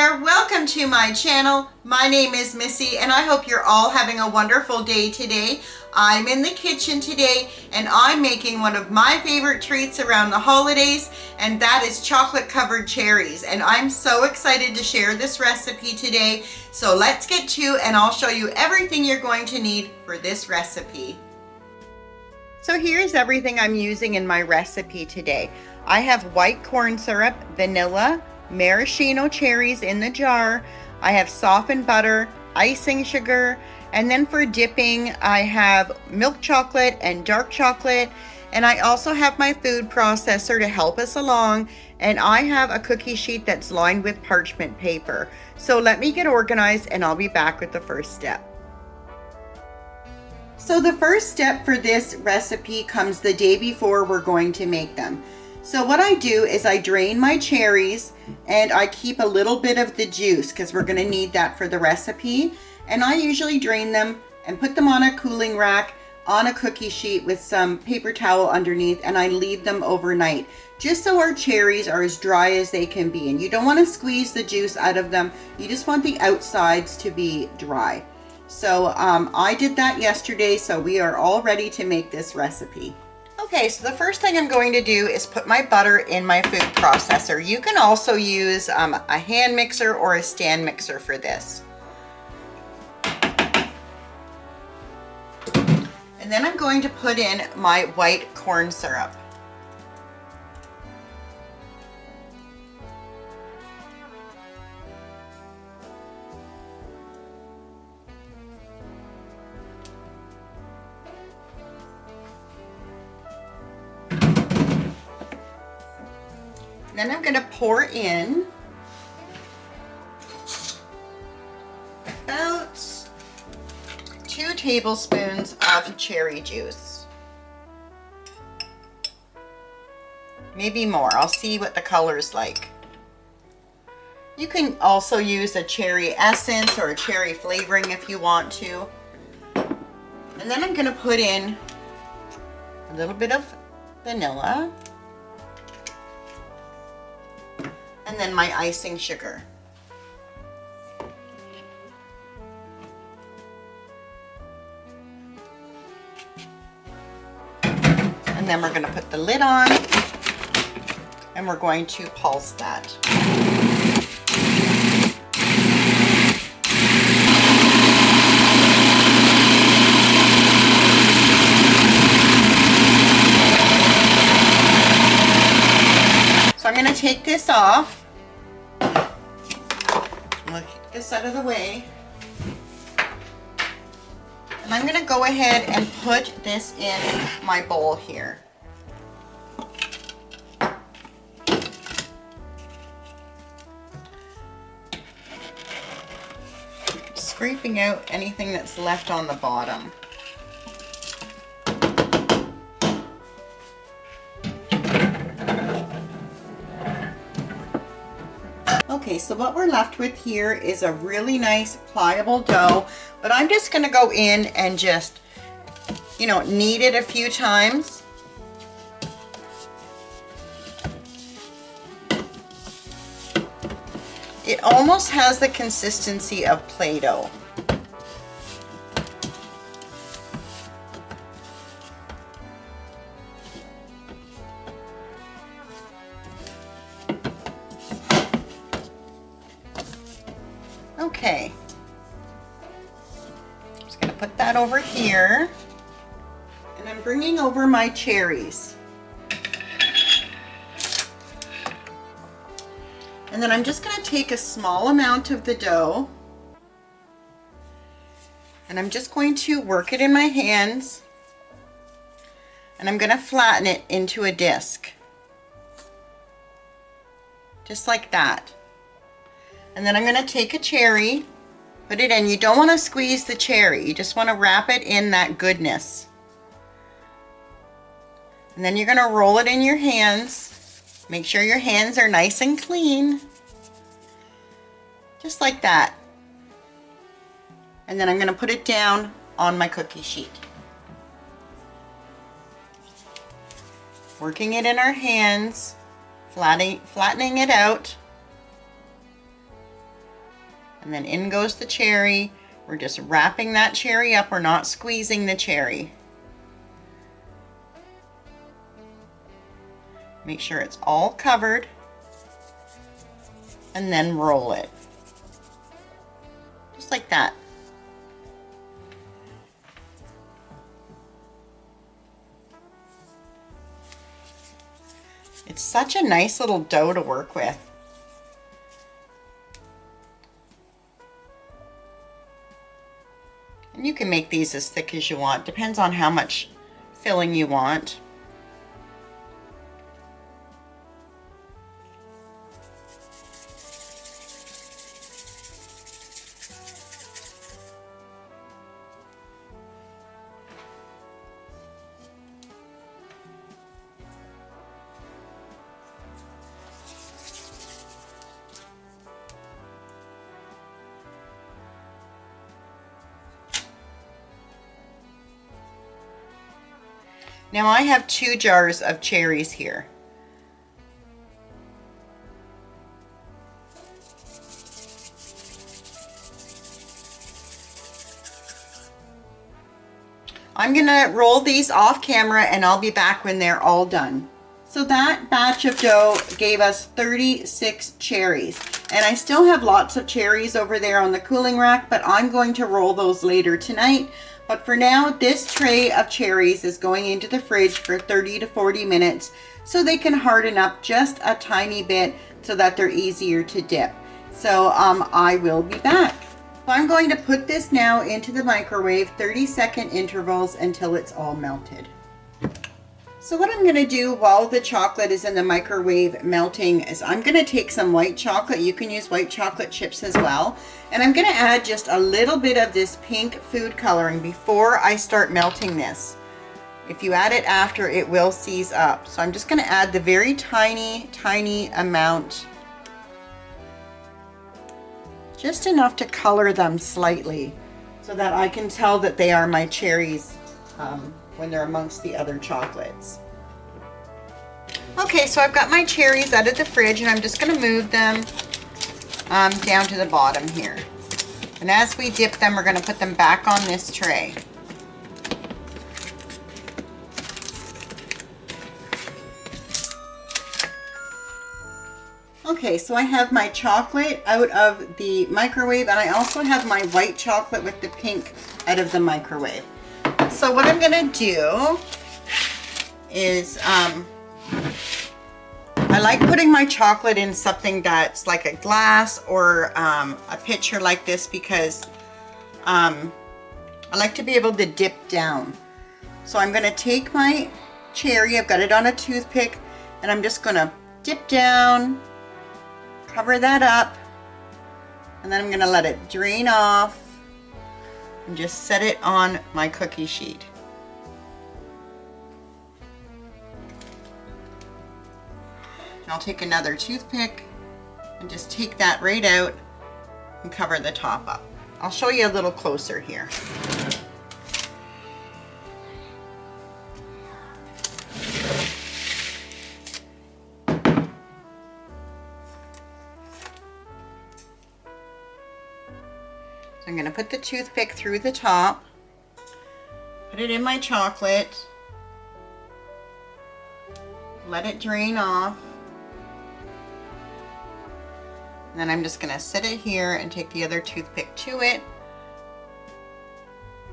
there, welcome to my channel. My name is Missy and I hope you're all having a wonderful day today. I'm in the kitchen today and I'm making one of my favorite treats around the holidays, and that is chocolate covered cherries. And I'm so excited to share this recipe today. So let's get to and I'll show you everything you're going to need for this recipe. So here's everything I'm using in my recipe today. I have white corn syrup, vanilla, maraschino cherries in the jar. I have softened butter, icing sugar, and then for dipping I have milk chocolate and dark chocolate, and I also have my food processor to help us along, and I have a cookie sheet that's lined with parchment paper. So let me get organized and I'll be back with the first step. So the first step for this recipe comes the day before we're going to make them. So what I do is I drain my cherries and I keep a little bit of the juice because we're going to need that for the recipe. And I usually drain them and put them on a cooling rack on a cookie sheet with some paper towel underneath, and I leave them overnight just so our cherries are as dry as they can be. And you don't want to squeeze the juice out of them. You just want the outsides to be dry. So I did that yesterday, so we are all ready to make this recipe. Okay, so the first thing I'm going to do is put my butter in my food processor. You can also use a hand mixer or a stand mixer for this. And then I'm going to put in my white corn syrup. Then I'm going to pour in about 2 tablespoons of cherry juice. Maybe more. I'll see what the color's like. You can also use a cherry essence or a cherry flavoring if you want to. And then I'm going to put in a little bit of vanilla. And then my icing sugar. And then we're going to put the lid on and we're going to pulse that. So I'm going to take this off. Let's get this out of the way. And I'm going to go ahead and put this in my bowl here. Scraping out anything that's left on the bottom. Okay, so what we're left with here is a really nice pliable dough, but I'm just going to go in and just, knead it a few times. It almost has the consistency of Play-Doh. Okay, just going to put that over here, and I'm bringing over my cherries. And then I'm just going to take a small amount of the dough, and I'm just going to work it in my hands, and I'm going to flatten it into a disc, just like that. And then I'm going to take a cherry, put it in. You don't want to squeeze the cherry. You just want to wrap it in that goodness. And then you're going to roll it in your hands. Make sure your hands are nice and clean. Just like that. And then I'm going to put it down on my cookie sheet. Working it in our hands, flattening it out. And then in goes the cherry. We're just wrapping that cherry up. We're not squeezing the cherry. Make sure it's all covered. And then roll it. Just like that. It's such a nice little dough to work with. And you can make these as thick as you want. Depends on how much filling you want. Now I have 2 jars of cherries here. I'm gonna roll these off camera and I'll be back when they're all done. So that batch of dough gave us 36 cherries. And I still have lots of cherries over there on the cooling rack, but I'm going to roll those later tonight. But for now, this tray of cherries is going into the fridge for 30 to 40 minutes so they can harden up just a tiny bit so that they're easier to dip. So I will be back. So I'm going to put this now into the microwave, 30-second intervals until it's all melted. So what I'm going to do while the chocolate is in the microwave melting is I'm going to take some white chocolate. You can use white chocolate chips as well. And I'm going to add just a little bit of this pink food coloring before I start melting this. If you add it after, it will seize up. So I'm just going to add the very tiny, tiny amount. Just enough to color them slightly so that I can tell that they are my cherries when they're amongst the other chocolates. Okay, so I've got my cherries out of the fridge and I'm just going to move them down to the bottom here. And as we dip them, we're going to put them back on this tray. Okay, so I have my chocolate out of the microwave and I also have my white chocolate with the pink out of the microwave. So what I'm going to do is I like putting my chocolate in something that's like a glass or a pitcher like this because I like to be able to dip down. So I'm going to take my cherry, I've got it on a toothpick, and I'm just going to dip down, cover that up, and then I'm going to let it drain off and just set it on my cookie sheet. I'll take another toothpick and just take that right out and cover the top up. I'll show you a little closer here. So I'm going to put the toothpick through the top, put it in my chocolate, let it drain off. And then I'm just going to set it here and take the other toothpick to it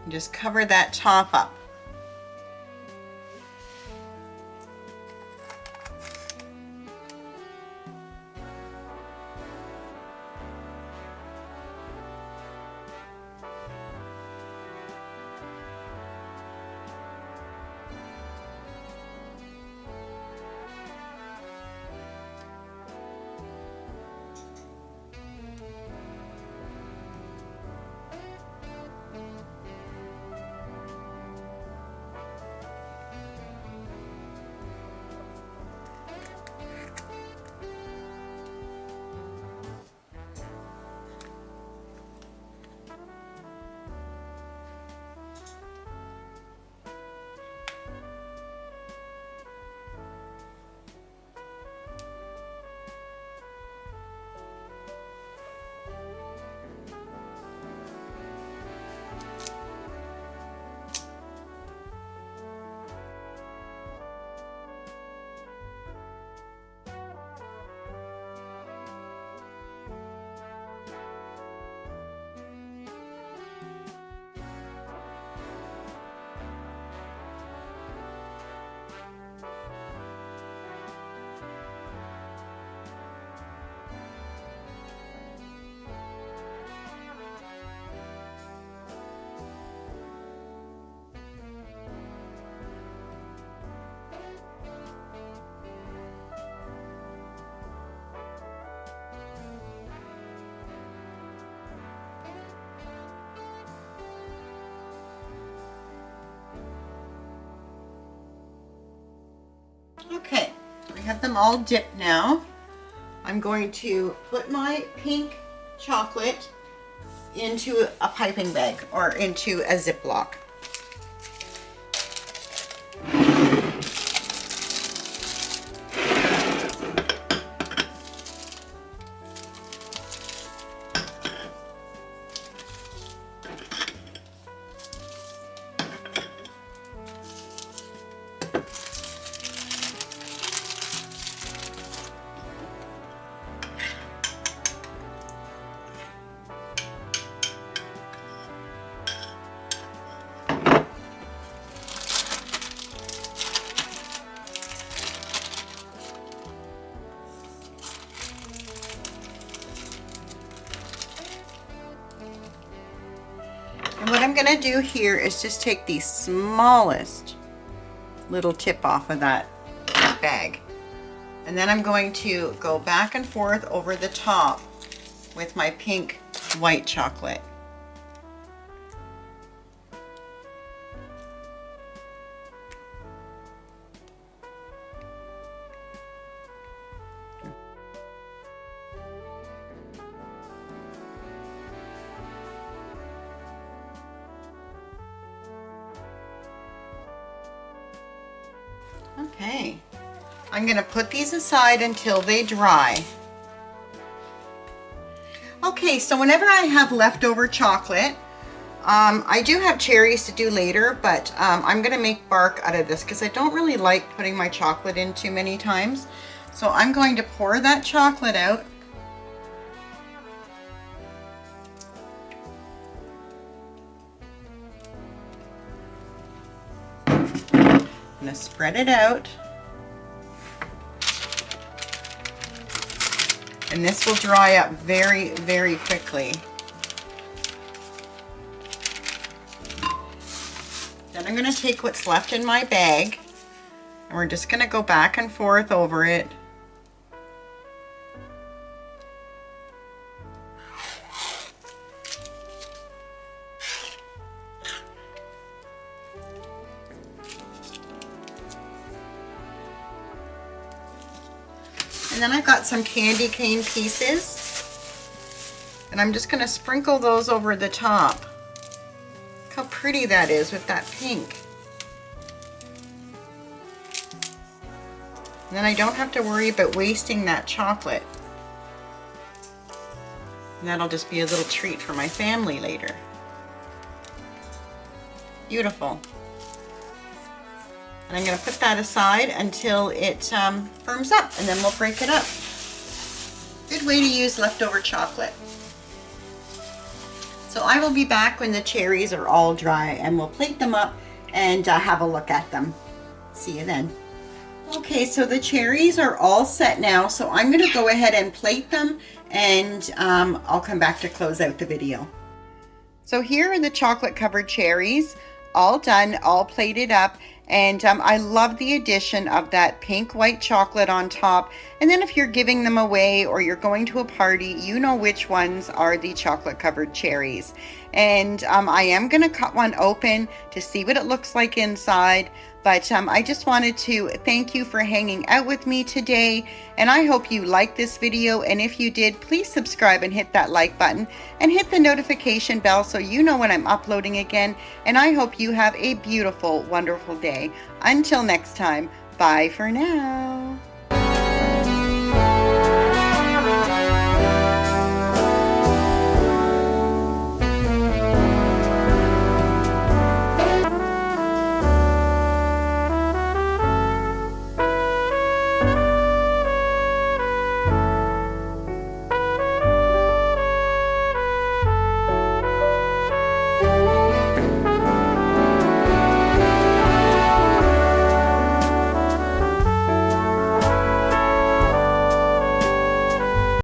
and just cover that top up. Okay, I have them all dipped now. I'm going to put my pink chocolate into a piping bag or into a Ziploc. And what I'm going to do here is just take the smallest little tip off of that bag. And then I'm going to go back and forth over the top with my pink white chocolate. Okay, I'm going to put these aside until they dry. Okay, so whenever I have leftover chocolate, I do have cherries to do later, but I'm going to make bark out of this because I don't really like putting my chocolate in too many times. So I'm going to pour that chocolate out. I'm going to spread it out. And this will dry up very, very quickly. Then I'm going to take what's left in my bag and we're just going to go back and forth over it. And then I've got some candy cane pieces and I'm just going to sprinkle those over the top. Look how pretty that is with that pink. And then I don't have to worry about wasting that chocolate. And that'll just be a little treat for my family later. Beautiful. And I'm going to put that aside until it firms up, and then we'll break it up. Good way to use leftover chocolate. So I will be back when the cherries are all dry and we'll plate them up and have a look at them. See you then. Okay, so the cherries are all set now, so I'm going to go ahead and plate them and I'll come back to close out the video. So here are the chocolate covered cherries, all done, all plated up. And I love the addition of that pink white chocolate on top. And then if you're giving them away or you're going to a party, you know which ones are the chocolate covered cherries. And I am going to cut one open to see what it looks like inside. But I just wanted to thank you for hanging out with me today. And I hope you liked this video. And if you did, please subscribe and hit that like button and hit the notification bell so you know when I'm uploading again. And I hope you have a beautiful, wonderful day. Until next time, bye for now.